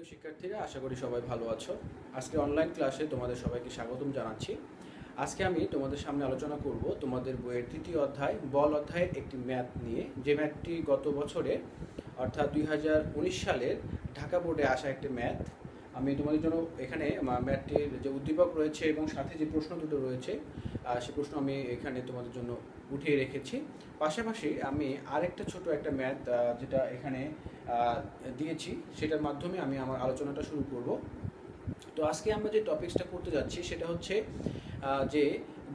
প্রিয় শিক্ষার্থীরা, আশা করি সবাই ভালো আছো। আজকে অনলাইন ক্লাসে তোমাদের সবাইকে স্বাগতম জানাচ্ছি। আজকে আমি তোমাদের সামনে আলোচনা করব তোমাদের বইয়ের তৃতীয় অধ্যায় বল অধ্যায়ের একটি ম্যাথ নিয়ে, যে ম্যাথটি গত বছরে অর্থাৎ 2019 সালের ঢাকা বোর্ডে আসা একটি ম্যাথ। আমি তোমাদের জন্য এখানে ম্যাথটির যে উদ্দীপক রয়েছে এবং সাথে যে প্রশ্ন দুটো রয়েছে সে প্রশ্ন আমি এখানে তোমাদের জন্য উঠিয়ে রেখেছি। পাশাপাশি আমি আরেকটা ছোট একটা ম্যাথ যেটা এখানে দিয়েছি, সেটার মাধ্যমে আমি আমার আলোচনাটা শুরু করব। তো আজকে আমরা যে টপিকসটা করতে যাচ্ছি সেটা হচ্ছে যে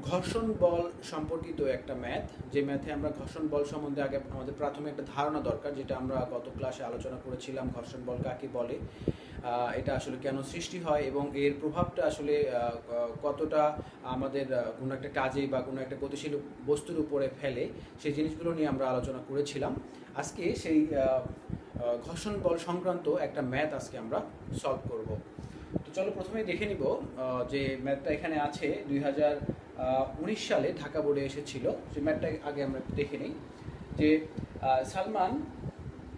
ঘর্ষণ বল সম্পর্কিত একটা ম্যাথ। যে ম্যাথে আমরা ঘর্ষণ বল সম্বন্ধে আগে আমাদের প্রাথমিক একটা ধারণা দরকার, যেটা আমরা গত ক্লাসে আলোচনা করেছিলাম। ঘর্ষণ বল কাকে বলে, এটা আসলে কেন সৃষ্টি হয় এবং এর প্রভাবটা আসলে কতটা আমাদের কোনো একটা কাজে বা কোনো একটা গতিশীল বস্তুর উপরে ফেলে, সেই জিনিসগুলো নিয়ে আমরা আলোচনা করেছিলাম। আজকে সেই ঘর্ষণ বল সংক্রান্ত একটা ম্যাথ আজকে আমরা সলভ করব। তো চলো প্রথমে দেখে নিব যে ম্যাথটা এখানে আছে 2019 সালে ঢাকা বোর্ডে এসেছিল। যে ম্যাথটা আগে আমরা দেখে নিই। যে সালমান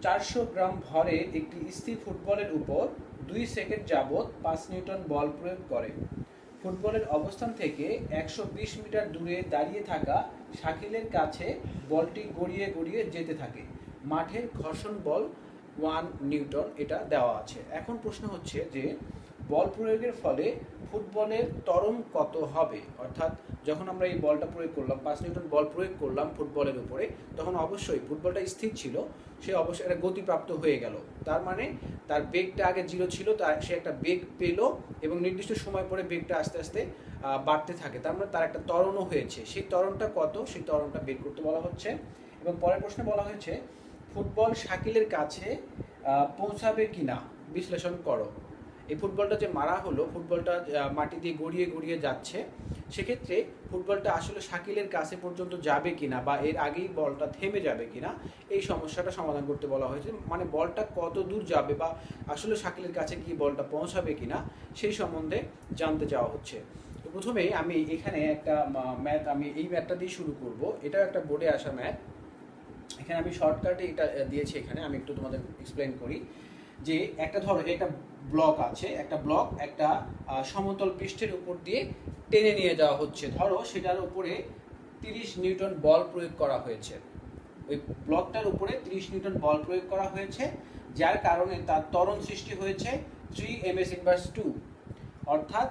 400 গ্রাম ভরে একটি স্থির ফুটবলের উপর 2 সেকেন্ড যাবৎ 5 নিউটন বল প্রয়োগ করে। ফুটবলের অবস্থান থেকে 120 মিটার দূরে দাঁড়িয়ে থাকা শাকিলের কাছে বলটি গড়িয়ে গড়িয়ে যেতে থাকে। মাঠের ঘর্ষণ বল 1 নিউটন, এটা দেওয়া আছে। এখন প্রশ্ন হচ্ছে যে বল প্রয়োগের ফলে ফুটবলের ত্বরণ কত হবে। অর্থাৎ যখন আমরা এই বলটা প্রয়োগ করলাম, 5 নিউটন বল প্রয়োগ করলাম ফুটবলের উপরে, তখন অবশ্যই ফুটবলটা স্থির ছিল, সে অবশ্যই একটা গতিপ্রাপ্ত হয়ে গেল। তার মানে তার বেগটা আগে 0 ছিল, সে একটা বেগ পেল এবং নির্দিষ্ট সময় পরে বেগটা আস্তে আস্তে বাড়তে থাকে। তার মানে তার একটা ত্বরণও হয়েছে। সেই ত্বরণটা কত, সেই ত্বরণটা বের করতে বলা হচ্ছে। এবং পরের প্রশ্নে বলা হয়েছে ফুটবল শাকিলের কাছে পৌঁছাবে কিনা বিশ্লেষণ করো। এই ফুটবলটা যে মারা হলো, ফুটবলটা মাটি দিয়ে গড়িয়ে গড়িয়ে যাচ্ছে, সেক্ষেত্রে ফুটবলটা আসলে শাকিলের কাছে পর্যন্ত যাবে কিনা বা এর আগেই বলটা থেমে যাবে কিনা, এই সমস্যাটা সমাধান করতে বলা হয়েছে। মানে বলটা কত দূর যাবে বা আসলে শাকিলের কাছে কি বলটা পৌঁছাবে কিনা সেই সম্বন্ধে জানতে চাওয়া হচ্ছে। তো প্রথমেই আমি এখানে একটা ম্যাথ, আমি এই ম্যাথটা দিয়ে শুরু করব। এটাও একটা বোর্ডে আসা ম্যাথ। এখানে আমি শর্টকাটে এটা দিয়েছি। এখানে আমি একটু তোমাদের এক্সপ্লেন করি। যে একটা ধরো একটা ব্লক আছে, একটা ব্লক একটা সমতল পৃষ্ঠের উপর দিয়ে টেনে নিয়ে যাওয়া হচ্ছে। ধরো সেটার উপরে 30 নিউটন বল প্রয়োগ করা হয়েছে। ওই ব্লকটার উপরে 30 নিউটন বল প্রয়োগ করা হয়েছে, যার কারণে তার ত্বরণ সৃষ্টি হয়েছে 3 ms/2। অর্থাৎ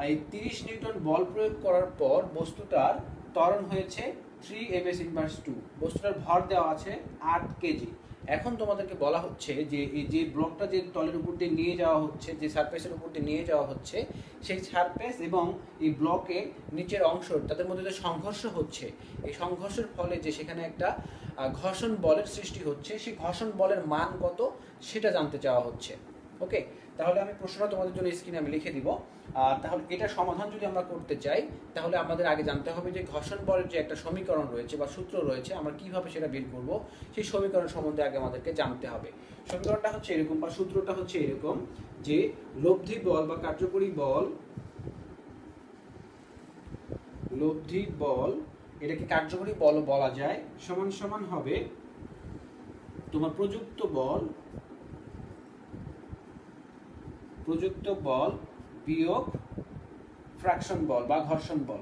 এই 30 নিউটন বল প্রয়োগ করার পর বস্তুটার ত্বরণ হয়েছে 3 ms/2। বস্তুটার ভর দেওয়া আছে 8 কেজি। এখন তোমাদেরকে বলা হচ্ছে যে এই যে ব্লকটা যে তলের উপর দিয়ে নিয়ে যাওয়া হচ্ছে, যে সারফেসের উপর দিয়ে নিয়ে যাওয়া হচ্ছে, সেই সারফেস এবং এই ব্লকের নিচের অংশ, তাদের মধ্যে যে সংঘর্ষ হচ্ছে, এই সংঘর্ষের ফলে যে সেখানে একটা ঘর্ষণ বলের সৃষ্টি হচ্ছে, সেই ঘর্ষণ বলের মান কত সেটা জানতে চাওয়া হচ্ছে। ওকে, তাহলে আমি প্রশ্নটা তোমাদের জন্য স্ক্রিনে আমি লিখে দিব। তাহলে এটা সমাধান যদি আমরা করতে চাই, তাহলে আমাদের আগে জানতে হবে যে ঘর্ষণ বলের যে একটা সমীকরণ রয়েছে বা সূত্র রয়েছে, আমরা কিভাবে সেটা বের করব, সেই সমীকরণ সম্বন্ধে আগে আমাদেরকে জানতে হবে। সমীকরণটা হচ্ছে এরকম বা সূত্রটা হচ্ছে এরকম যে লব্ধি বল বা কার্যকরী বল, লব্ধি বল, এটাকে কার্যকরী বল বলা যায়, সমান সমান হবে তোমার প্রযুক্ত বল, প্রযুক্ত বল বিয়োগ ফ্র্যাকশন বল বা ঘর্ষণ বল।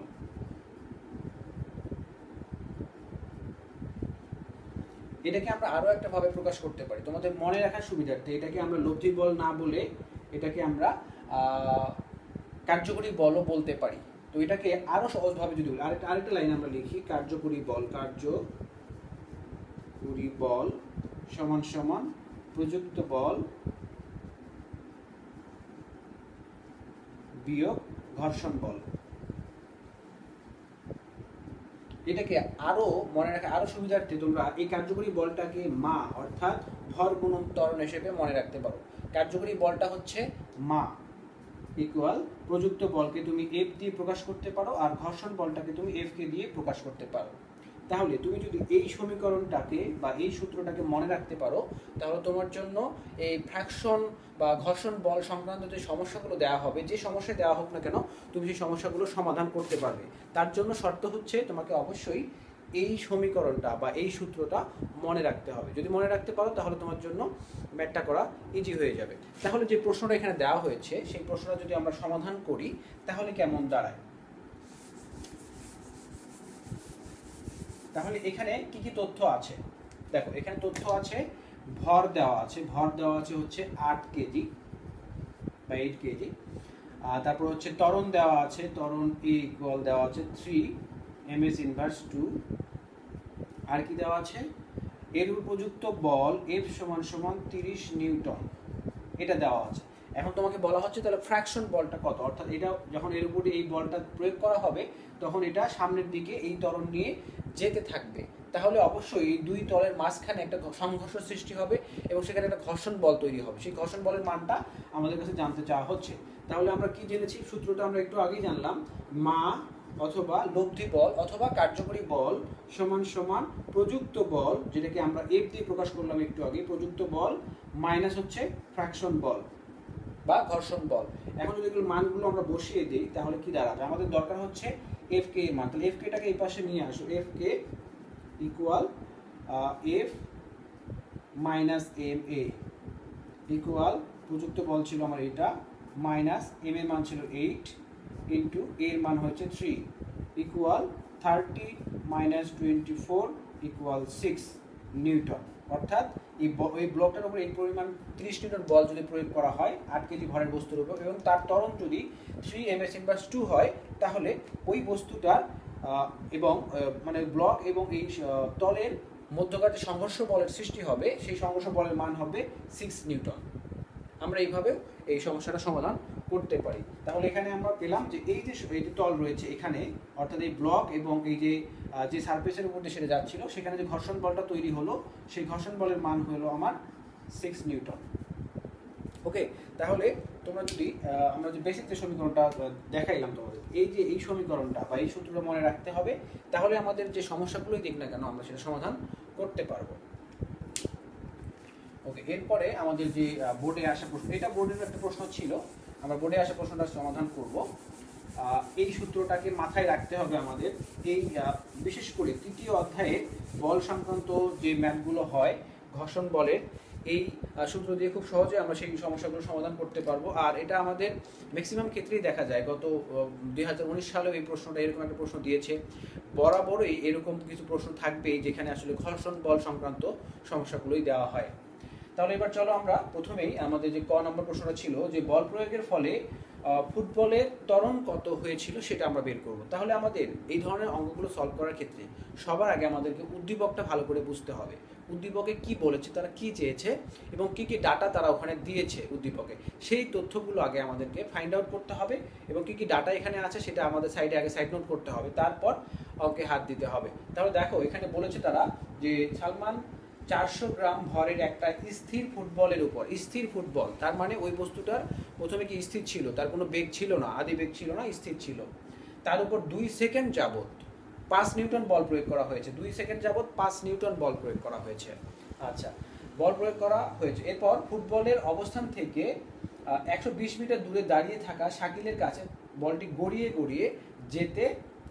এটাকে আমরা আরো একটা ভাবে প্রকাশ করতে পারি তোমাদের মনে রাখার সুবিধার্থে। এটাকে আমরা লব্ধি বল না বলে এটাকে আমরা কার্যকরী বলও বলতে পারি। তো এটাকে আরো সহজভাবে যদি বলি, আরেকটা লাইন আমরা লিখি, কার্যকরী বল, কার্যকরী বল সমান সমান প্রযুক্ত বল বিয়োগ ঘর্ষণ বল। এটাকে আরো মনে রাখা আরো সুবিধার্থে তোমরা এই কার্যকরী বলটাকে মা অর্থাৎ ভর গুণন ত্বরণ হিসেবে মনে রাখতে পারো। কার্যকরী বলটা হচ্ছে মা ইকুয়াল প্রযুক্ত বলকে তুমি এফ দিয়ে প্রকাশ করতে পারো, আর ঘর্ষণ বলটাকে তুমি এফ কে দিয়ে প্রকাশ করতে পারো। তাহলে তুমি যদি এই সমীকরণটাকে বা এই সূত্রটাকে মনে রাখতে পারো, তাহলে তোমার জন্য এই ফ্র্যাকশন বা ঘর্ষণ বল সংক্রান্ত যে সমস্যাগুলো দেওয়া হবে, যে সমস্যা দেওয়া হোক না কেন, তুমি সেই সমস্যাগুলো সমাধান করতে পারবে। তার জন্য শর্ত হচ্ছে তোমাকে অবশ্যই এই সমীকরণটা বা এই সূত্রটা মনে রাখতে হবে। যদি মনে রাখতে পারো তাহলে তোমার জন্য ম্যাথটা করা ইজি হয়ে যাবে। তাহলে যে প্রশ্নটা এখানে দেওয়া হয়েছে সেই প্রশ্নটা যদি আমরা সমাধান করি তাহলে কেমন দাঁড়ায়। তাহলে এখানে কি কি তথ্য আছে দেখো, এখানে তথ্য আছে, ভর দেওয়া আছে, হচ্ছে 8 কেজি বা 8 কেজি। তারপর হচ্ছে ত্বরণ দেওয়া আছে, ত্বরণ E ইকুয়াল দেওয়া আছে 3 ms ইনভার্স 2। আর কি দেওয়া আছে, এর উপযুক্ত বল F সমান সমান 30 নিউটন, এটা দেওয়া আছে। এখন তোমাকে বলা হচ্ছে তাহলে ফ্র্যাকশন বলটা কত, অর্থাৎ এটা যখন এর উপরে এই বলটা প্রয়োগ করা হবে তখন এটা সামনের দিকে এই ত্বরণ নিয়ে যেতে থাকবে, তাহলে অবশ্যই এই দুই তলের মাঝখানে একটা সংঘর্ষ সৃষ্টি হবে এবং সেখানে একটা ঘর্ষণ বল তৈরি হবে। সেই ঘর্ষণ বলের মানটা আমাদের কাছে জানতে চাওয়া হচ্ছে। তাহলে আমরা কি জেনেছি, সূত্রটা আমরা একটু আগেই জানলাম, মা অথবা লব্ধি বল অথবা কার্যকরী বল সমান সমান প্রযুক্ত বল, যেটাকে আমরা F দিয়ে প্রকাশ করলাম একটু আগে, প্রযুক্ত বল মাইনাস হচ্ছে ফ্র্যাকশন বল বা ঘর্ষণ বল। এখন যদি এগুলো মানগুলো আমরা বসিয়ে দিই তাহলে কি দাঁড়াবে, আমাদের দরকার হচ্ছে এফ কে এর মান। তাহলে এফ কেটাকে এই পাশে নিয়ে আসো, F K equal F minus M A equal প্রযুক্ত বল ছিল আমার এটা মাইনাস এম এর মান ছিল 8 ইন্টু এর মান হচ্ছে 3 ইকুয়াল 30 মাইনাস 24 ইকুয়াল 6 নিউটন। অর্থাৎ এই ব্লকটার উপর এই পরিমাণ 30 নিউটন বল যদি প্রয়োগ করা হয় 8 কেজি ভরের বস্তুর উপর এবং তার ত্বরণ যদি 3 ms ইনভার্স 2 হয়, তাহলে ওই বস্তুটার এবং মানে ব্লক এবং এই তলের মধ্যকার যে সংঘর্ষ বলের সৃষ্টি হবে সেই সংঘর্ষ বলের মান হবে 6 নিউটন। আমরা এইভাবে এই সমস্যাটা সমাধান করতে পারি। তাহলে এখানে আমরা পেলাম যে এই যে তল রয়েছে এখানে, অর্থাৎ এই ব্লক এবং এই যে সারফেসের উপর দিয়ে সেটা যাচ্ছিল সেখানে যে ঘর্ষণ বলটা তৈরি হলো সেই ঘর্ষণ বলের মান হলো আমার 6 নিউটন। ওকে, তাহলে তোমরা যদি আমরা যে বেসিক যে সমীকরণটা দেখাইলাম তোমাদের, এই যে এই সমীকরণটা বা এই সূত্রটা মনে রাখতে হবে, তাহলে আমাদের যে সমস্যাগুলোই দিক না কেন আমরা সেটা সমাধান করতে পারবো। ওকে, এরপরে আমাদের যে বোর্ডে আসা প্রশ্ন, এটা বোর্ডের একটা প্রশ্ন ছিল, আমরা বোর্ডে আসা প্রশ্নটা সমাধান করব। এই সূত্রটাকে মাথায় রাখতে হবে আমাদের। এই বিশেষ করে তৃতীয় অধ্যায়ে বল সংক্রান্ত যে ম্যাথগুলো হয় ঘর্ষণ বলের, এই সূত্র দিয়ে খুব সহজে আমরা সেই সমস্যাগুলো সমাধান করতে পারবো। আর এটা আমাদের ম্যাক্সিমাম ক্ষেত্রেই দেখা যায়, গত 2019 সালেও এই প্রশ্নটা এরকম একটা প্রশ্ন দিয়েছে, বরাবরই এরকম কিছু প্রশ্ন থাকবেই যেখানে আসলে ঘর্ষণ বল সংক্রান্ত সমস্যাগুলোই দেওয়া হয়। তাহলে এবার চলো আমরা প্রথমেই আমাদের যে ক নম্বর প্রশ্নটা ছিল যে বল প্রয়োগের ফলে ফুটবলের ত্বরণ কত হয়েছিল সেটা আমরা বের করব। তাহলে আমাদের এই ধরনের অঙ্কগুলো সলভ করার ক্ষেত্রে সবার আগে আমাদেরকে উদ্দীপকটা ভালো করে বুঝতে হবে। উদ্দীপকে কি বলেছে, তারা কি চেয়েছে এবং কি কি ডাটা তারা ওখানে দিয়েছে উদ্দীপকে, সেই তথ্যগুলো আগে আমাদেরকে ফাইন্ড আউট করতে হবে এবং কি কি ডাটা এখানে আছে সেটা আমাদের সাইডে আগে সাইড নোট করতে হবে, তারপর অঙ্কে হাত দিতে হবে। তাহলে দেখো এখানে বলেছে তারা যে সালমান 400 গ্রাম ভরের একটা স্থির ফুটবলের উপর, স্থির ফুটবল তার মানে ওই বস্তুটার প্রথমে কি স্থির ছিল, তার কোনো বেগ ছিল না, আদি বেগ ছিল না, স্থির ছিল, তার উপর 2 সেকেন্ড যাবত 5 নিউটন বল প্রয়োগ করা হয়েছে, 2 সেকেন্ড যাবত 5 নিউটন বল প্রয়োগ করা হয়েছে। আচ্ছা, বল প্রয়োগ করা হয়েছে। এরপর ফুটবলের অবস্থান থেকে 120 মিটার দূরে দাঁড়িয়ে থাকা শাকিলের কাছে বলটি গড়িয়ে গড়িয়ে যেতে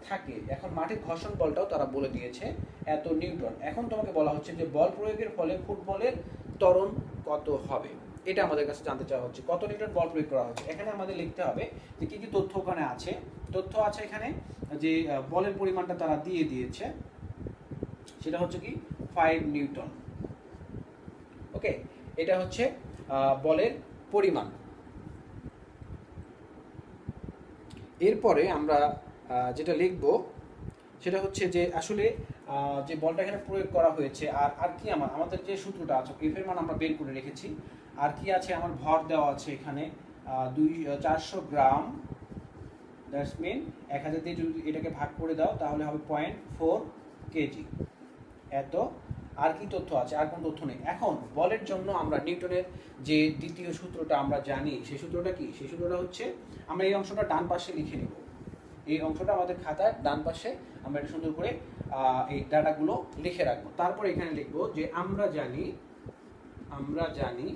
থাকে। এখন মাঠের ঘর্ষণ বলটাও তারা বলে দিয়েছে এত নিউটন। এখন তোমাকে বলা হচ্ছে যে বল প্রয়োগের ফলে ফুটবলের ত্বরণ কত হবে, এটা আমাদের কাছে জানতে চাওয়া হচ্ছে, কত নিউটন বল প্রয়োগ করা হচ্ছে। এখানে আমাদের লিখতে হবে যে কি কি তথ্য ওখানে আছে। তথ্য আছে এখানে যে বলের পরিমাণটা তারা দিয়ে দিয়েছে, সেটা হচ্ছে কি 5 নিউটন। ওকে, এটা হচ্ছে বলের পরিমাণ। এরপরে আমরা যেটা লিখব সেটা হচ্ছে যে আসলে যে বলটা এখানে প্রয়োগ করা হয়েছে আর কি আমাদের যে সূত্রটা আছে এফ এর মান আমরা বের করে রেখেছি। আর কি আছে, আমার ভর দেওয়া আছে এখানে 400 গ্রাম, দ্যাটস মিন 1000 দিয়ে যদি এটাকে ভাগ করে দাও তাহলে হবে 0.4 কেজি। এত। আর কি তথ্য আছে, আর কোনো তথ্য নেই। এখন বলের জন্য আমরা নিউটনের যে দ্বিতীয় সূত্রটা আমরা জানি, সেই সূত্রটা কি, সেই সূত্রটা হচ্ছে আমরা এই অংশটা ডান পাশে লিখে নেব। এই অংশটা আমাদের খাতার ডান পাশে আমরা এটা সুন্দর করে এই ডাটাগুলো লিখে রাখবো। তারপর এখানে লিখবো যে আমরা জানি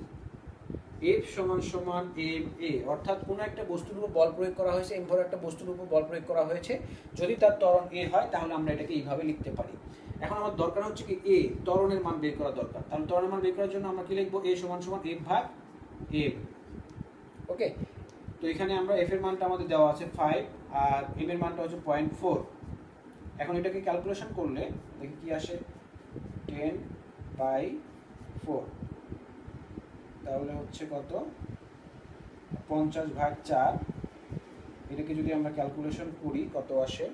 এফ সমান সমান এম এ, অর্থাৎ কোনো একটা বস্তুর উপর বল প্রয়োগ করা হয়েছে, এম ভর একটা বস্তুর উপর বল প্রয়োগ করা হয়েছে, যদি তার ত্বরণ এ হয় তাহলে আমরা এটাকে এইভাবে লিখতে পারি। এখন আমার দরকার হচ্ছে কি এ, ত্বরণের মান বের করা দরকার। তাহলে ত্বরণের মান বের করার জন্য আমরা কি লিখবো, এ সমান সমান এফ ভাগ এম। ওকে, তো এখানে আমরা এফ এর মানটা আমাদের দেওয়া আছে 5 আর এম এর মানটা হচ্ছে 0.4। এখন এটাকে ক্যালকুলেশন করলে দেখি কি আসে, 10/4, তাহলে হচ্ছে কত, 50/4। এটাকে যদি আমরা ক্যালকুলেশন করি কত আসে,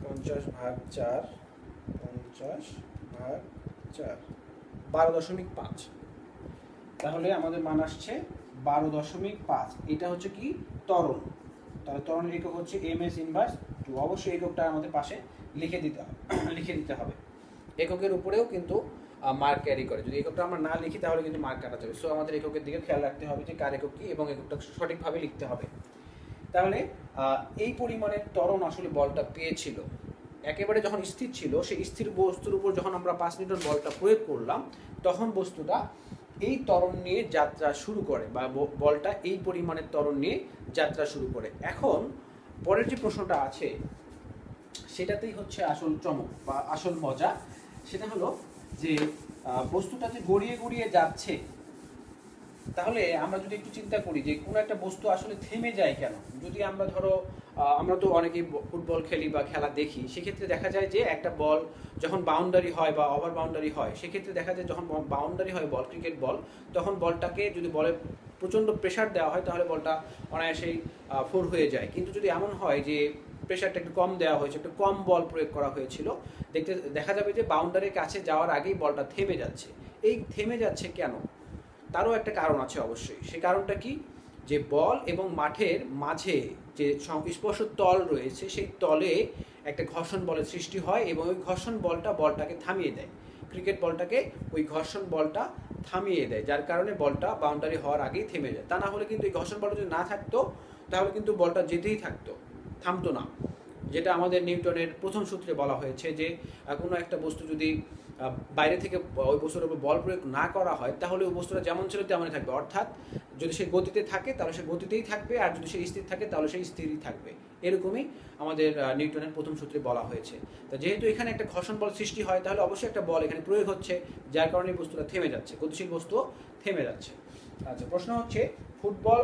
50/4, 50/4, 12.5। তাহলে আমাদের মান আসছে 12.5। এটা হচ্ছে কি ত্বরণ। তাহলে ত্বরণের একক হচ্ছে ms ইনভার্স 2। অবশ্যই এককটা আমাদের পাশে লিখে দিতে হবে। এককের উপরেও কিন্তু মার্ক ক্যারি করে। যদি এককটা আমরা না লিখি তাহলে কিন্তু মার্ক কাটা যাবে। সো আমাদের এককের দিকে খেয়াল রাখতে হবে যে কার একক কি এবং এককটা সঠিকভাবে লিখতে হবে। তাহলে এই পরিমাণের ত্বরণ আসলে বলটা পেয়েছিল। একেবারে যখন স্থির ছিল, সেই স্থির বস্তুর উপর যখন আমরা 5 নিউটন বলটা প্রয়োগ করলাম, তখন বস্তুটা এই ত্বরণ নিয়ে যাত্রা শুরু করে, বা বলটা এই পরিমাণের ত্বরণ নিয়ে যাত্রা শুরু করে। এখন পরের যে প্রশ্নটা আছে সেটাতেই হচ্ছে আসল চমক বা আসল মজা। সেটা হলো যে বস্তুটা যে গড়িয়ে গড়িয়ে যাচ্ছে, তাহলে আমরা যদি একটু চিন্তা করি যে কোনো একটা বস্তু আসলে থেমে যায় কেন। যদি আমরা ধরো, আমরা তো অনেকেই ফুটবল খেলি বা খেলা দেখি, সেক্ষেত্রে দেখা যায় যে একটা বল যখন বাউন্ডারি হয় বা ওভার বাউন্ডারি হয়, সেক্ষেত্রে দেখা যায় যখন বাউন্ডারি হয় বল, ক্রিকেট বল, তখন বলটাকে যদি বলে প্রচণ্ড প্রেশার দেওয়া হয় তাহলে বলটা অনায়াসেই ফোর হয়ে যায়। কিন্তু যদি এমন হয় যে প্রেশারটা একটু কম দেওয়া হয়েছে, একটু কম বল প্রয়োগ করা হয়েছিল, দেখা যাবে যে বাউন্ডারির কাছে যাওয়ার আগেই বলটা থেমে যাচ্ছে। এই থেমে যাচ্ছে কেন, তারও একটা কারণ আছে অবশ্যই। সেই কারণটা কি, যে বল এবং মাঠের মাঝে যে সংস্পর্শ তল রয়েছে, সেই তলে একটা ঘর্ষণ বলের সৃষ্টি হয় এবং ওই ঘর্ষণ বলটাকে থামিয়ে দেয়। ক্রিকেট বলটাকে ওই ঘর্ষণ বলটা থামিয়ে দেয়, যার কারণে বলটা বাউন্ডারি হওয়ার আগেই থেমে যায়। তা না হলে কিন্তু এই ঘর্ষণ বলটা যদি না থাকতো তাহলে কিন্তু বলটা যেতেই থাকতো, থামতো না। যেটা আমাদের নিউটনের প্রথম সূত্রে বলা হয়েছে যে কোনো একটা বস্তু যদি বাইরে থেকে ওই বস্তুর উপর বল প্রয়োগ না করা হয় তাহলে ওই বস্তুটা যেমন ছিল তেমনই থাকবে। অর্থাৎ যদি সে গতিতে থাকে তাহলে সে গতিতেই থাকবে, আর যদি সে স্থির থাকে তাহলে সে স্থিরই থাকবে। এরকমই আমাদের নিউটনের প্রথম সূত্রে বলা হয়েছে। তো যেহেতু এখানে একটা ঘর্ষণ বল সৃষ্টি হয়, তাহলে অবশ্যই একটা বল এখানে প্রয়োগ হচ্ছে, যার কারণে বস্তুটা থেমে যাচ্ছে, গতিশীল বস্তু থেমে যাচ্ছে। আচ্ছা, প্রশ্ন হচ্ছে ফুটবল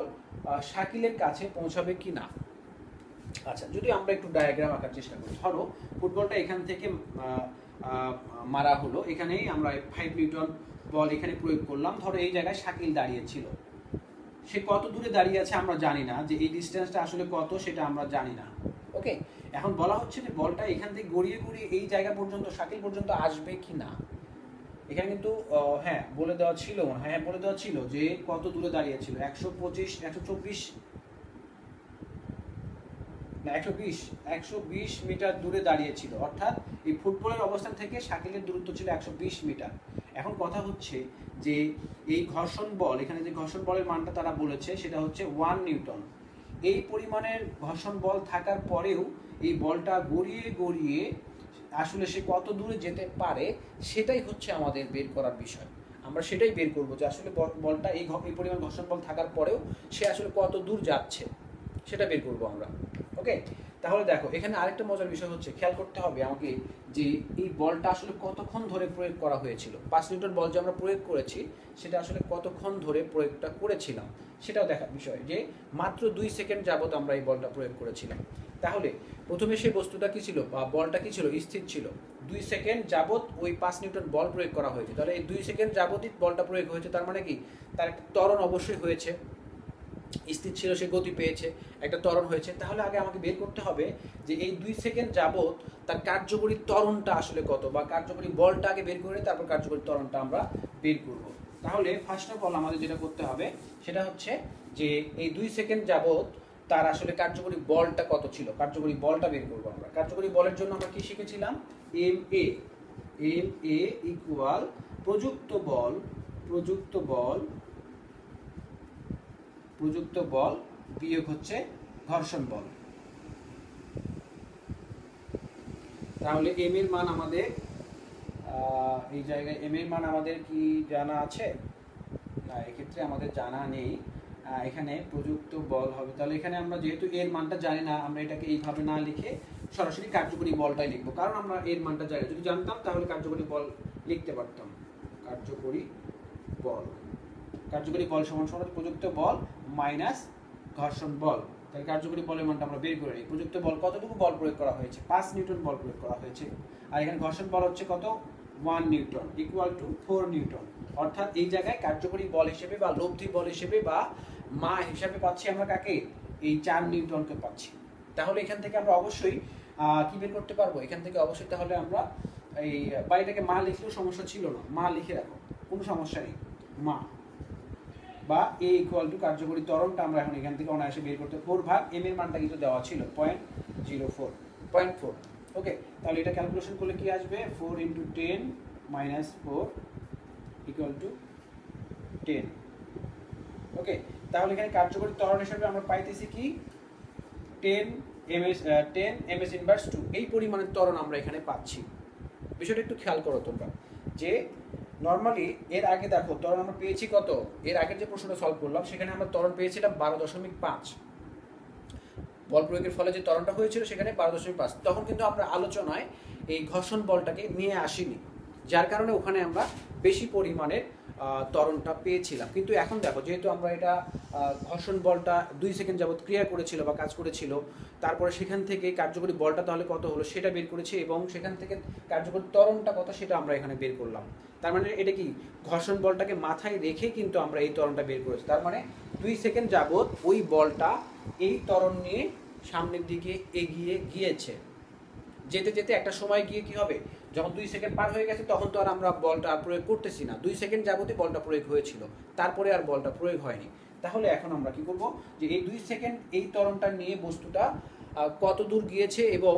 শাকিলের কাছে পৌঁছাবে কি না। আচ্ছা, যদি আমরা একটু ডায়াগ্রাম আঁকার চেষ্টা করি, ধরো ফুটবলটা এখান থেকে মারা হলো, এখানেই আমরা 5 নিউটন বল এখানে প্রয়োগ করলাম। ধরো এই জায়গায় শাকিল দাঁড়িয়ে ছিল, সে কত দূরে দাঁড়িয়ে আছে আমরা জানি না, যে এই ডিস্টেন্সটা আসলে কত সেটা আমরা জানি না। ওকে, এখন বলা হচ্ছে যে বলটা এখান থেকে গড়িয়ে গড়িয়ে এই জায়গা পর্যন্ত, শাকিল পর্যন্ত আসবে কি না। এখানে কিন্তু হ্যাঁ বলে দেওয়া ছিল, হ্যাঁ বলে দেওয়া ছিল যে কত দূরে দাঁড়িয়ে ছিল, 120 মিটার দূরে দাঁড়িয়েছিল। অর্থাৎ এই ফুটবলের অবস্থান থেকে শাকিলের দূরত্ব ছিল 120 মিটার। এখন কথা হচ্ছে যে এই ঘর্ষণ বল, এখানে যে ঘর্ষণ বলের মানটা তারা বলেছে সেটা হচ্ছে 1 নিউটন। এই পরিমাণের ঘর্ষণ বল থাকার পরেও এই বলটা গড়িয়ে গড়িয়ে আসলে সে কত দূরে যেতে পারে, সেটাই হচ্ছে আমাদের বের করার বিষয়। আমরা সেটাই বের করবো যে আসলে বলটা এই পরিমাণ ঘর্ষণ বল থাকার পরেও সে আসলে কত দূর যাচ্ছে, সেটা বের করবো আমরা। ওকে, তাহলে দেখো এখানে আরেকটা মজার বিষয় হচ্ছে, খেয়াল করতে হবে আমাকে যে এই বলটা আসলে কতক্ষণ ধরে প্রয়োগ করা হয়েছিল। 5 নিউটন বল যে আমরা প্রয়োগ করেছি সেটা আসলে কতক্ষণ ধরে প্রয়োগটা করেছিলাম সেটাও দেখার বিষয়, যে মাত্র 2 সেকেন্ড যাবত আমরা এই বলটা প্রয়োগ করেছিলাম। তাহলে প্রথমে সেই বস্তুটা কি ছিল বা বলটা কি ছিল, স্থির ছিল। 2 সেকেন্ড যাবত ওই 5 নিউটন বল প্রয়োগ করা হয়েছে। তাহলে এই 2 সেকেন্ড যাবতই বলটা প্রয়োগ হয়েছে, তার মানে কি তার একটা ত্বরণ অবশ্যই হয়েছে। স্থির ছিল, সে গতি পেয়েছে, একটা ত্বরণ হয়েছে। তাহলে আগে আমাকে বের করতে হবে যে এই 2 সেকেন্ড যাবত তার কার্যকরী ত্বরণটা আসলে কত, বা কার্যকরী বলটা আগে বের করে তারপর কার্যকরী ত্বরণটা আমরা বের করব। তাহলে ফার্স্ট অফ অল আমাদের যেটা করতে হবে সেটা হচ্ছে যে এই 2 সেকেন্ড যাবত তার আসলে কার্যকরী বলটা কত ছিল, কার্যকরী বলটা বের করবো আমরা। কার্যকরী বলের জন্য আমরা কি শিখেছিলাম, এম এ ইকুয়াল প্রযুক্ত বল বিয়োগ হচ্ছে ঘর্ষণ বল। তাহলে এম এর মান আমাদের এই জায়গায় এম এর মান আমাদের কি জানা আছে? না, এক্ষেত্রে আমাদের জানা নেই। এখানে প্রযুক্ত বল হবে, তাহলে এখানে আমরা যেহেতু এর মানটা জানি না, আমরা এটাকে এইভাবে না লিখে সরাসরি কার্যকরী বলটাই লিখবো, কারণ আমরা এর মানটা জানি। যদি জানতাম তাহলে কার্যকরী বল লিখতে পারতাম। কার্যকরী বল, কার্যকরী বল সমান সমান প্রযুক্ত বল মাইনাস ঘর্ষণ বল। তাহলে কার্যকরী বলের মানটা আমরা বের করে নিই। প্রযুক্ত বল কতটুকু বল প্রয়োগ করা হয়েছে? 5 নিউটন বল প্রয়োগ করা হয়েছে। আর এখানে ঘর্ষণ বল হচ্ছে কত? 1 নিউটন ইকুয়াল টু 4 নিউটন। অর্থাৎ এই জায়গায় কার্যকরী বল হিসেবে বা লব্ধি বল হিসেবে বা মা হিসাবে পাচ্ছি আমরা কাকে? এই 4 নিউটনকে পাচ্ছি। তাহলে এখান থেকে আমরা অবশ্যই কি বের করতে পারবো? এখান থেকে অবশ্যই তাহলে আমরা এই বাড়িটাকে মা লিখলেও সমস্যা ছিল না, মা লিখে রাখো, কোনো সমস্যা নেই। মা বা এ ইকুয়াল টু কার্যকরী ত্বরণটা আমরা এখন এখান থেকে অনায়াসে বের করতে 4 ভাগ এম এর মানটা কিন্তু দেওয়া ছিল 0.4। ওকে, তাহলে এটা ক্যালকুলেশন করলে কি আসবে? 4 × 10 - 4 ইকুয়াল টু 10। ওকে, তাহলে এখানে কার্যকরী ত্বরণ হিসেবে আমরা পাইতেছি কি? 10 ms ইনভার্স 2, এই পরিমাণের ত্বরণ আমরা এখানে পাচ্ছি। বিষয়টা একটু খেয়াল করো তোমরা, যে নর্মালি এর আগে দেখো ত্বরণ আমরা পেয়েছি কত? এর আগের যে প্রশ্নটা সলভ করলাম সেখানে আমরা ত্বরণ পেয়েছিলাম 12.5। বল প্রয়োগের ফলে যে ত্বরণটা হয়েছিল সেখানে 12.5। তখন কিন্তু আমরা আলোচনায় এই ঘর্ষণ বলটাকে নিয়ে আসিনি, যার কারণে ওখানে আমরা বেশি পরিমাণের ত্বরণটা পেয়েছিলাম। কিন্তু এখন দেখো, যেহেতু আমরা এটা ঘর্ষণ বলটা 2 সেকেন্ড যাবত ক্রিয়া করেছিল বা কাজ করেছিল, তারপরে সেখান থেকে কার্যকরী বলটা তাহলে কত হলো সেটা বের করেছি, এবং সেখান থেকে কার্যকরী ত্বরণটা কত সেটা আমরা এখানে বের করলাম। তার মানে এটা কি? ঘর্ষণ বলটাকে মাথায় রেখে কিন্তু আমরা এই ত্বরণটা বের করেছি। তার মানে 2 সেকেন্ড যাবত ওই বলটা এই ত্বরণ নিয়ে সামনের দিকে এগিয়ে গিয়েছে। যেতে যেতে একটা সময় গিয়ে কি হবে? যখন 2 সেকেন্ড পার হয়ে গেছে তখন তো আর আমরা বলটা প্রয়োগ করতেছি না। 2 সেকেন্ড যাবতই বলটা প্রয়োগ হয়েছিল, তারপরে আর বলটা প্রয়োগ হয়নি। তাহলে এখন আমরা কি করব? যে এই 2 সেকেন্ড এই ত্বরণটা নিয়ে বস্তুটা কত দূর গিয়েছে এবং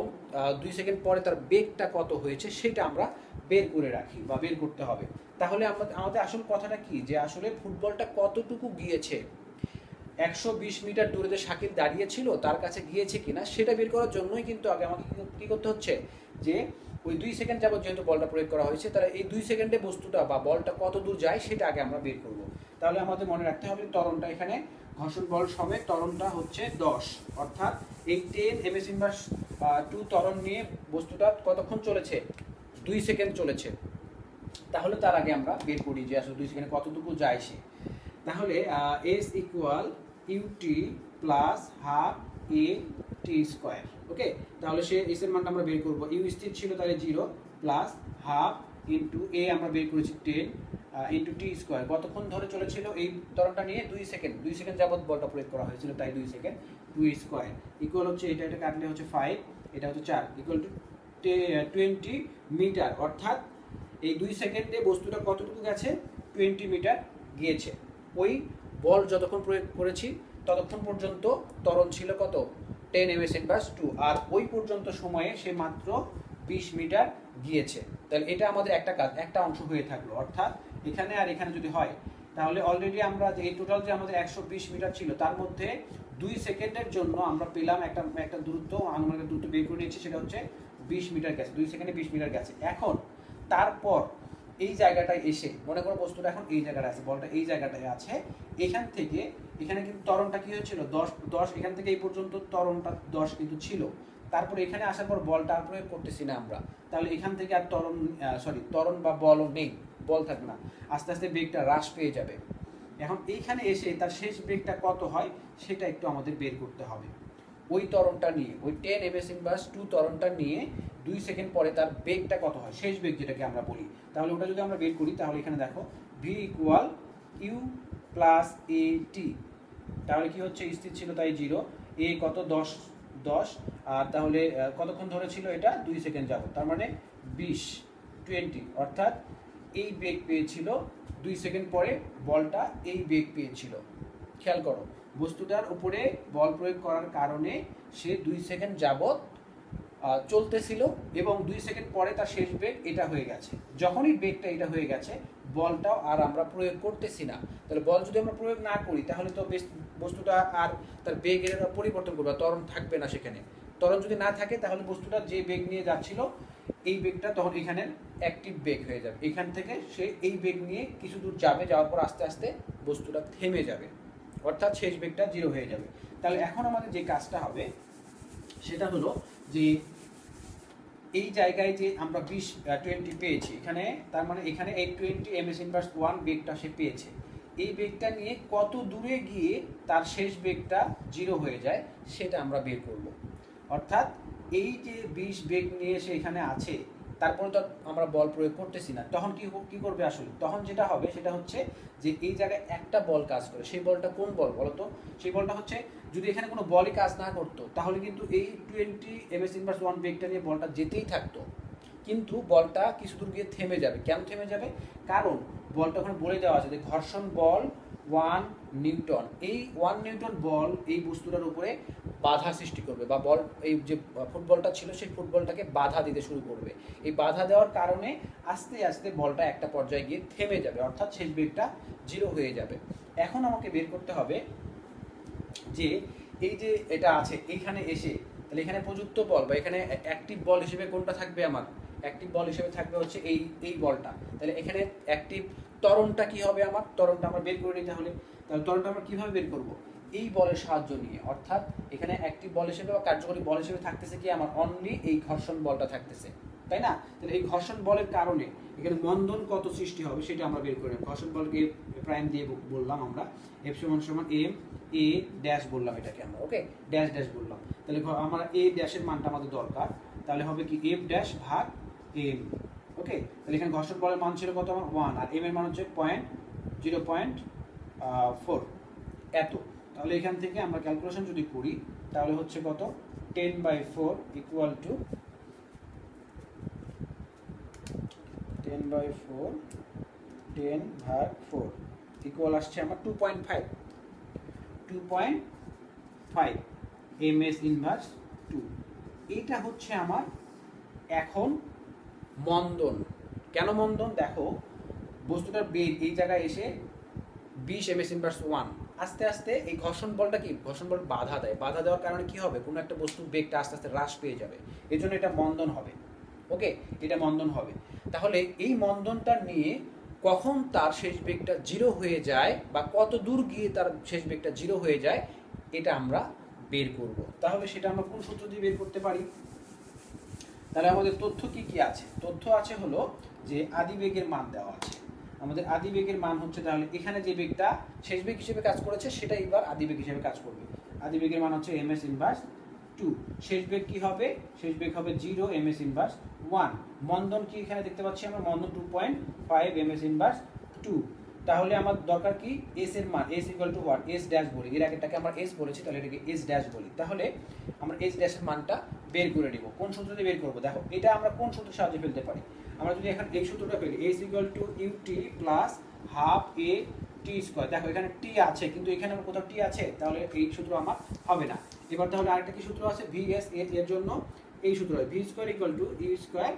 2 সেকেন্ড পরে তার বেগটা কত হয়েছে সেটা আমরা বের করে রাখি বা বের করতে হবে। তাহলে আমাদের আসল কথাটা কি? যে আসলে ফুটবলটা কতটুকু গিয়েছে, 120 মিটার দূরে যে শাকিল দাঁড়িয়েছিল তার কাছে গিয়েছে কিনা সেটা বের করার জন্যই কিন্তু আগে আমাকে কি করতে হচ্ছে? যে ওই 2 সেকেন্ড যাবত যেহেতু বলটা প্রয়োগ করা হয়েছে, তাহলে এই 2 সেকেন্ডে বস্তুটা বা বলটা কত দূর যায় সেটা আগে আমরা বের করব। তাহলে আমাদের মনে রাখতে হবে ত্বরণটা এখানে ঘর্ষণ বল সমেত ত্বরণটা হচ্ছে 10, অর্থাৎ এই 10 ms ইনভার্স 2 ত্বরণ নিয়ে বস্তুটা কতক্ষণ চলেছে? 2 সেকেন্ড চলেছে। তাহলে তার আগে আমরা বের করি যে আসলে 2 সেকেন্ডে কতটুকু যায় সে। তাহলে s equal ut plus half a t square. Okay, তাহলে সে s এর মানটা আমরা বের করব। u স্থির ছিল, তাহলে 0 প্লাস হাফ ইন্টু a আমরা বের করেছি 10 ইন্টু t স্কোয়ার। কতক্ষণ ধরে চলেছিল এই ত্বরণটা নিয়ে? 2 সেকেন্ড। 2 সেকেন্ড যাবত বলটা প্রয়োগ করা হয়েছিল, তাই 2 সেকেন্ড। 2 স্কোয়ার ইকুয়াল হচ্ছে এটা কাটলে হচ্ছে 5, এটা হচ্ছে 4 ইকুয়াল টু 20 মিটার। অর্থাৎ এই 2 সেকেন্ডে বস্তুটা কতটুকু গেছে? 20 মিটার গিয়েছে। ওই বল যতক্ষণ প্রয়োগ করেছি ততক্ষণ পর্যন্ত ত্বরণ ছিল কত? 10 ms ইনভার্স 2, আর ওই পর্যন্ত সময়ে সে মাত্র 20 মিটার গিয়েছে। তাহলে এটা আমাদের একটা অংশ হয়ে থাকলো। অর্থাৎ এখানে আর এখানে যদি হয়, তাহলে অলরেডি আমরা যে এই টোটাল যে আমাদের 120 মিটার ছিল তার মধ্যে 2 সেকেন্ডের জন্য আমরা পেলাম একটা দূরত্ব, আনুমানিক দূরত্ব বের করে নিয়েছি, সেটা হচ্ছে 20 মিটার গেছে। 2 সেকেন্ডে 20 মিটার গেছে। এখন তারপর এই জায়গাটায় এসে মনে করো বস্তুটা এখন এই জায়গাটা আছে, বলটা এই জায়গাটায় আছে। এখান থেকে এখানে কিন্তু ত্বরণটা কি হয়েছিল? 10, এখান থেকে এই পর্যন্ত ত্বরণটা 10 কিন্তু ছিল। তারপর এখানে আসার পর বলটা আর প্রয়োগ করতেছি না আমরা, তাহলে এখান থেকে আর ত্বরণ বা বলও নেই, বল থাকবে না। আস্তে আস্তে বেগটা হ্রাস পেয়ে যাবে। এখন এইখানে এসে তার শেষ বেগটা কত হয় সেটা একটু আমাদের বের করতে হবে। ওই ত্বরণটা নিয়ে, ওই 10 ms ইনভার্স 2 ত্বরণটা নিয়ে 2 সেকেন্ড পরে তার বেগটা কত হয়, শেষ বেগ যেটাকে আমরা বলি। তাহলে ওটা যদি আমরা বের করি, তাহলে এখানে দেখো v equal u plus a t। তাহলে কি হচ্ছে? স্থির ছিল তাই 0, a কত? 10, আর তাহলে কতক্ষণ ধরে ছিল এটা? 2 সেকেন্ড যাবো, তার মানে 20, অর্থাৎ এই বেগ পেয়েছিল 2 সেকেন্ড পরে বলটা এই বেগ পেয়েছিল। খেয়াল করো, বস্তুটার উপরে বল প্রয়োগ করার কারণে সে 2 সেকেন্ড যাবত চলতেছিল এবং 2 সেকেন্ড পরে তার শেষ বেগ এটা হয়ে গেছে। যখনই বেগটা এটা হয়ে গেছে, বলটাও আর আমরা প্রয়োগ করতেছি না। তাহলে বল যদি আমরা প্রয়োগ না করি তাহলে তো বস্তুটা আর তার বেগের পরিবর্তন করবে, ত্বরণ থাকবে না সেখানে। ত্বরণ যদি না থাকে তাহলে বস্তুটা যে বেগ নিয়ে যাচ্ছিল এই বেগটা তখন এখানে অ্যাক্টিভ বেগ হয়ে যাবে, এখান থেকে সে এই বেগ নিয়ে কিছু দূর যাবে, যাওয়ার পর আস্তে আস্তে বস্তুটা থেমে যাবে, অর্থাৎ শেষ বেগটা 0 হয়ে যাবে। তাহলে এখন আমাদের যে কাজটা হবে সেটা হলো যে এই জায়গায় যে আমরা 20 পেয়েছি এখানে, তার মানে এখানে 820 ms ইনভার্স 1 বেগটা সে পেয়েছে, এই বেগটা নিয়ে কত দূরে গিয়ে তার শেষ বেগটা 0 হয়ে যায় সেটা আমরা বের করব। অর্থাৎ এই যে 20 বেগ নিয়ে সে এখানে আছে, তারপরে তো আমরা বল প্রয়োগ করতেছি না, তখন কি করবে আসলে, তখন যেটা হবে সেটা হচ্ছে যে এই জায়গায় একটা বল কাজ করে, সেই বলটা কোন বল বলো তো? সেই বলটা হচ্ছে, যদি এখানে কোনো বলই কাজ না করতো তাহলে কিন্তু এই 20 ms ইনভার্স 1 বেগটা নিয়ে বলটা যেতেই থাকতো, কিন্তু বলটা কিছু দূর গিয়ে থেমে যাবে। কেন থেমে যাবে? কারণ বলটা ওখানে বলে দেওয়া আছে যে ঘর্ষণ বল 1 নিউটন, এই 1 নিউটন বল এই বস্তুটার উপরে বাধা সৃষ্টি করবে, বা বল এই যে ফুটবলটা ছিল সেই ফুটবলটাকে বাধা দিতে শুরু করবে। এই বাধা দেওয়ার কারণে আস্তে আস্তে বলটা একটা পর্যায়ে গিয়ে থেমে যাবে, অর্থাৎ শেষ বেগটা 0 হয়ে যাবে। এখন আমাকে বের করতে হবে যে এই যে এটা আছে এইখানে এসে, তাহলে এখানে প্রযুক্ত বল বা এখানে অ্যাক্টিভ বল হিসেবে কোনটা থাকবে? আমার অ্যাক্টিভ বল হিসেবে থাকবে হচ্ছে এই বলটা। তাহলে এখানে অ্যাক্টিভ ত্বরণটা কি হবে? আমার ত্বরণটা আমরা বের করে নিতে হলে, তাহলে ত্বরণটা আমরা কিভাবে বের করব? এই বলের সাহায্য নিয়ে, অর্থাৎ এখানে অ্যাক্টিভ বল হিসেবে বা কার্যকরী বল হিসেবে থাকতেছে কি? আমার অনলি এই ঘর্ষণ বলটা থাকতেছে, তাই না? তাহলে এই ঘর্ষণ বলের কারণে এখানে মন্দন কত সৃষ্টি হবে সেটা আমরা বের করে নেব। ঘর্ষণ বলকে প্রাইম দিয়ে বললাম আমরা, এফ সমান এম এ ড্যাশ বললাম এটাকে আমরা, ওকে, ড্যাশ ড্যাশ বললাম। তাহলে আমরা এ ড্যাশের মানটা আমাদের দরকার, তাহলে হবে কি এফ ড্যাশ ভাগ এম, ওকে। তাহলে এখানে ঘর্ষণ বলের মান ছিল কত? আমার 1, আর এম এর মান হচ্ছে 0.4 এত। তাহলে এখান থেকে আমরা ক্যালকুলেশন যদি করি তাহলে হচ্ছে কত? 10/4 ইকুয়াল টু 10/4 10/4 ইকুয়াল আসছে আমার 2.5 ms ইনভার্স 2। এইটা হচ্ছে আমার এখন মন্দন। কেন মন্দন? দেখো বস্তুটার বেগ এই জায়গায় এসে 20 ms ইনভার্স 1, আস্তে আস্তে এই ঘর্ষণ বলটা কি? ঘর্ষণ বল বাধা দেয়, বাধা দেওয়ার কারণে কি হবে? কোনো একটা বস্তুর বেগটা আস্তে আস্তে হ্রাস পেয়ে যাবে, এই জন্য এটা মন্দন হবে, ওকে, এটা মন্দন হবে। তাহলে এই মন্দনটা নিয়ে কখন তার শেষ বেগটা 0 হয়ে যায় বা কত দূর গিয়ে তার শেষ বেগটা 0 হয়ে যায় এটা আমরা বের করব। তাহলে সেটা আমরা কোন সূত্র দিয়ে বের করতে পারি? তাহলে আমাদের তথ্য কি কি আছে? তথ্য আছে হলো যে আদি বেগের মান দেওয়া আছে। আমাদের আদি বেগের মান হচ্ছে, তাহলে এখানে যে বেগটা শেষ বেগ হিসেবে কাজ করেছে সেটা এবার আদি বেগ হিসেবে কাজ করবে। আদি বেগের মান হচ্ছে ms ইনভার্স 2। শেষ বেগ কি হবে? শেষ বেগ হবে 0 ms ইনভার্স 1। মন্দন কি এখানে দেখতে পাচ্ছি আমরা? মন্দন 2.5 ms ইনভার্স 2। তাহলে আমার দরকার কি? s এর মান, s equal to what? s dash বলি, এর আগেরটাকে আমরা s বলেছি, তাহলে এটাকে s ড্যাশ বলি। তাহলে আমরা s ড্যাশের মানটা বের করে নিব। কোন সূত্র দিয়ে বের করব? দেখো এটা আমরা কোন সূত্রের সাহায্যে ফেলতে পারি? আমরা যদি এখন এই সূত্রটা ফেলি, s equal to ut plus half a t square. দেখো এখানে t আছে, কিন্তু এখানে আমার কোথাও t আছে, তাহলে এই সূত্র আমার হবে না। এবার তাহলে আরেকটা কি সূত্র আছে? vs এর জন্য এই সূত্র হয় v square equal to u square,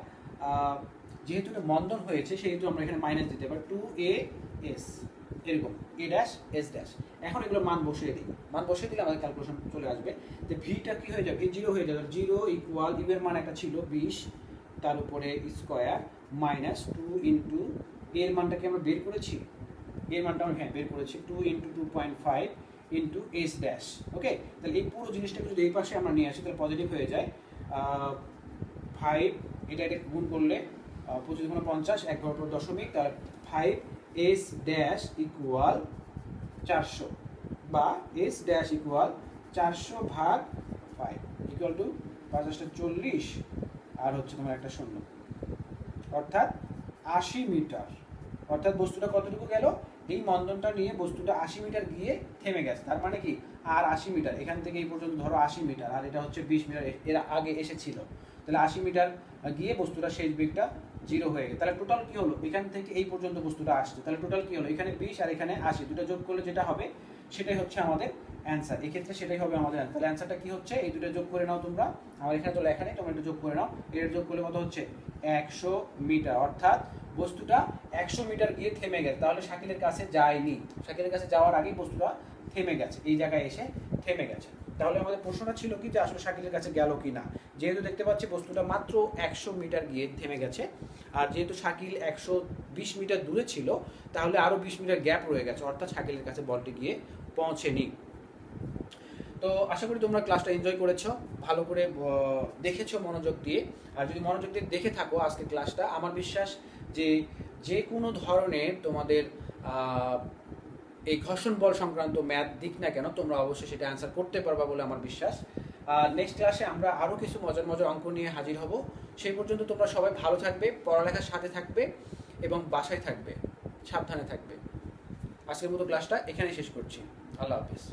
যেহেতু এটা মন্দন হয়েছে সেহেতু আমরা এখানে মাইনাস দিতে পারি 2as, এরকম a ড্যাশ s ড্যাশ। এখন এগুলো মান বসিয়ে দিই, মান বসিয়ে দিলে আমাদের ক্যালকুলেশন চলে আসবে। যে ভিটা কি হয়ে যাবে? ভি 0 হয়ে যাবে। 0 ইকুয়াল ইউ এর মান একটা ছিল 20, তার উপরে স্কয়ার মাইনাস 2 ইন্টু এর মানটাকে আমরা বের করেছি, এর মানটা আমরা হ্যাঁ বের করেছি 2 ইন্টু 2.5 ইন্টু এস ড্যাশ, ওকে। তাহলে এই পুরো জিনিসটাকে যদি এই পাশে আমরা নিয়ে আসি তাহলে পজিটিভ হয়ে যায় 5, এটা গুণ করলে 25 গুণ 50, 1 ঘর পর দশমিক, তাহলে 5 এস ড্যাশ ইকুয়াল 400, বা এস ড্যাশ ইকুয়াল 400 ভাগ 5 ইকুয়াল টু 540 আর হচ্ছে তোমার একটা শূন্য, অর্থাৎ 80 মিটার। অর্থাৎ বস্তুটা কতটুকু গেল? এই মন্দনটা নিয়ে বস্তুটা 80 মিটার গিয়ে থেমে গেছে। তার মানে কি? আর 80 মিটার, এখান থেকে এই পর্যন্ত ধরো 80 মিটার, আর এটা হচ্ছে 20 মিটার এর আগে এসেছিল। তাহলে 80 মিটার গিয়ে বস্তুটা শেষ বেগটা 0 হয়ে গেছে। তাহলে টোটাল কি হলো? এখান থেকে এই পর্যন্ত বস্তুটা আসছে, তাহলে টোটাল কি হলো? এখানে 20 আর এখানে 80, দুটো যোগ করলে যেটা হবে সেটাই হচ্ছে আমাদের অ্যান্সার। এক্ষেত্রে সেটাই হবে আমাদের অ্যান্সার। তাহলে অ্যান্সারটা কি হচ্ছে? এই দুটো যোগ করে নাও তোমরা, আমার এখানে তো লেখা নেই, তোমরা একটু যোগ করে নাও। এর যোগ করলে কত হচ্ছে? 100 মিটার। অর্থাৎ বস্তুটা 100 মিটার গিয়ে থেমে গেছে, তাহলে শাকিলের কাছে যায়নি, শাকিলের কাছে যাওয়ার আগেই বস্তুটা থেমে গেছে, এই জায়গায় এসে থেমে গেছে। তাহলে আমাদের প্রশ্নটা ছিল কি যে আসলে শাকিলের কাছে গেল কি না। যেহেতু দেখতে পাচ্ছি বস্তুটা মাত্র 100 মিটার গিয়ে থেমে গেছে, আর যেহেতু শাকিল 120 মিটার দূরে ছিল, তাহলে আরও 20 মিটার গ্যাপ রয়ে গেছে, অর্থাৎ শাকিলের কাছে বলটি গিয়ে পৌঁছেনি। তো আশা করি তোমরা ক্লাসটা এনজয় করেছো, ভালো করে দেখেছো মনোযোগ দিয়ে। আর যদি মনোযোগ দিয়ে দেখে থাকো আজকে ক্লাসটা, আমার বিশ্বাস যে যে কোনো ধরনের তোমাদের এই ঘর্ষণ বল সংক্রান্ত ম্যাথ দিক না কেন, তোমরা অবশ্যই সেটা অ্যান্সার করতে পারবা বলে আমার বিশ্বাস। নেক্সট ক্লাসে আমরা আরও কিছু মজার মজার অঙ্ক নিয়ে হাজির হব। সেই পর্যন্ত তোমরা সবাই ভালো থাকবে, পড়ালেখার সাথে থাকবে এবং বাসায় থাকবে, সাবধানে থাকবে। আজকের মতো ক্লাসটা এখানেই শেষ করছি। আল্লাহ হাফিজ।